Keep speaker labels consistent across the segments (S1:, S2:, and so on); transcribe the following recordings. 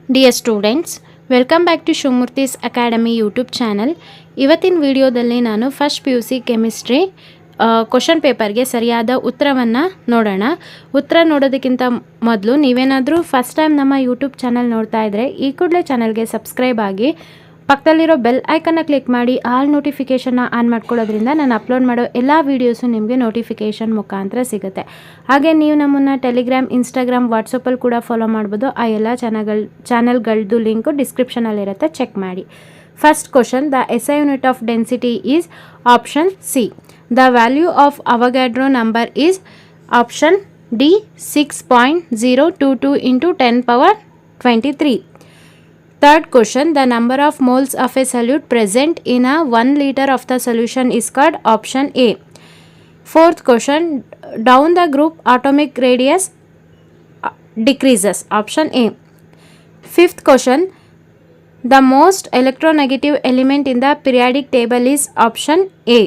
S1: Dear students, welcome back to Shumurthi's Academy YouTube channel. ಇವತ್ತಿನ ವಿಡಿಯೋದಲ್ಲಿ ನಾನು ಫಸ್ಟ್ PUC ಕೆಮಿಸ್ಟ್ರಿ ಕ್ವೆಶ್ಚನ್ ಪೇಪರ್ಗೆ ಸರಿಯಾದ ಉತ್ತರವನ್ನು ನೋಡೋಣ. ಉತ್ತರ ನೋಡೋದಕ್ಕಿಂತ ಮೊದಲು ನೀವೇನಾದರೂ ಫಸ್ಟ್ ಟೈಮ್ ನಮ್ಮ ಯೂಟ್ಯೂಬ್ ಚಾನಲ್ ನೋಡ್ತಾ ಇದ್ದರೆ ಈ ಕೂಡಲೇ ಚಾನಲ್ಗೆ ಸಬ್ಸ್ಕ್ರೈಬ್ ಆಗಿ ಪಕ್ಕದಲ್ಲಿರೋ ಬೆಲ್ ಐಕನ್ನ ಕ್ಲಿಕ್ ಮಾಡಿ ಆಲ್ ನೋಟಿಫಿಕೇಷನ್ನ ಆನ್ ಮಾಡ್ಕೊಳ್ಳೋದ್ರಿಂದ ನಾನು ಅಪ್ಲೋಡ್ ಮಾಡೋ ಎಲ್ಲ ವೀಡಿಯೋಸು ನಿಮಗೆ ನೋಟಿಫಿಕೇಷನ್ ಮುಖಾಂತರ ಸಿಗುತ್ತೆ. ಹಾಗೆ ನೀವು ನಮ್ಮನ್ನು ಟೆಲಿಗ್ರಾಮ್, ಇನ್ಸ್ಟಾಗ್ರಾಮ್, ವಾಟ್ಸಪ್ಪಲ್ಲಿ ಕೂಡ ಫಾಲೋ ಮಾಡ್ಬೋದು. ಆ ಎಲ್ಲ ಚಾನಲ್ಗಳದ್ದು ಲಿಂಕು ಡಿಸ್ಕ್ರಿಪ್ಷನಲ್ಲಿರುತ್ತೆ, ಚೆಕ್ ಮಾಡಿ. First question, the SI unit of density is option C. The value of Avogadro number is option D 6.022 into 10 power 23. Third question, the number of moles of a solute present in a 1 liter of the solution is called option A. Fourth question, down the group atomic radius decreases, option A. Fifth question, the most electronegative element in the periodic table is option A.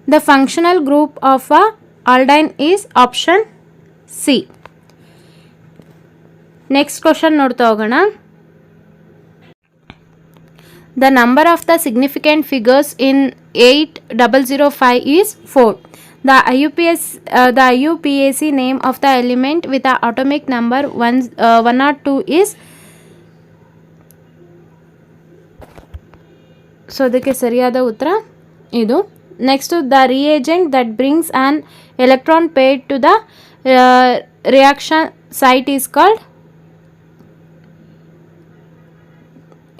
S1: The functional group of a aldine is option C. Next question ನೋಡ್ತಾ ಹೋಗೋಣ. The number of the significant figures in 8005 is 4. The IUPAC name of the element with the atomic number 102 is. So ಅದಕ್ಕೆ ಸರಿಯಾದ ಉತ್ತರ ಇದು. Next, the reagent that brings an electron paired to the reaction site is called.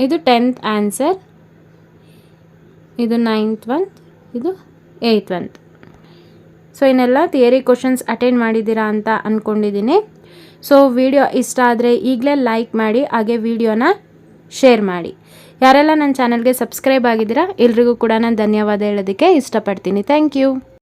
S1: ಇದು 10th answer, ಇದು 9th one, ಇದು 8th one. So ಇನ್ನೆಲ್ಲ theory questions attend ಮಾಡಿದ್ದೀರಾ ಅಂತ ಅಂದ್ಕೊಂಡಿದ್ದೀನಿ. ಸೊ ವಿಡಿಯೋ ಇಷ್ಟ ಆದರೆ ಈಗಲೇ ಲೈಕ್ ಮಾಡಿ, ಹಾಗೆ ವಿಡಿಯೋನ ಶೇರ್ ಮಾಡಿ. ಯಾರೆಲ್ಲ ನನ್ನ ಚಾನಲ್ಗೆ ಸಬ್ಸ್ಕ್ರೈಬ್ ಆಗಿದ್ದೀರಾ ಎಲ್ರಿಗೂ ಕೂಡ ನಾನು ಧನ್ಯವಾದ ಹೇಳೋದಕ್ಕೆ ಇಷ್ಟಪಡ್ತೀನಿ. Thank you.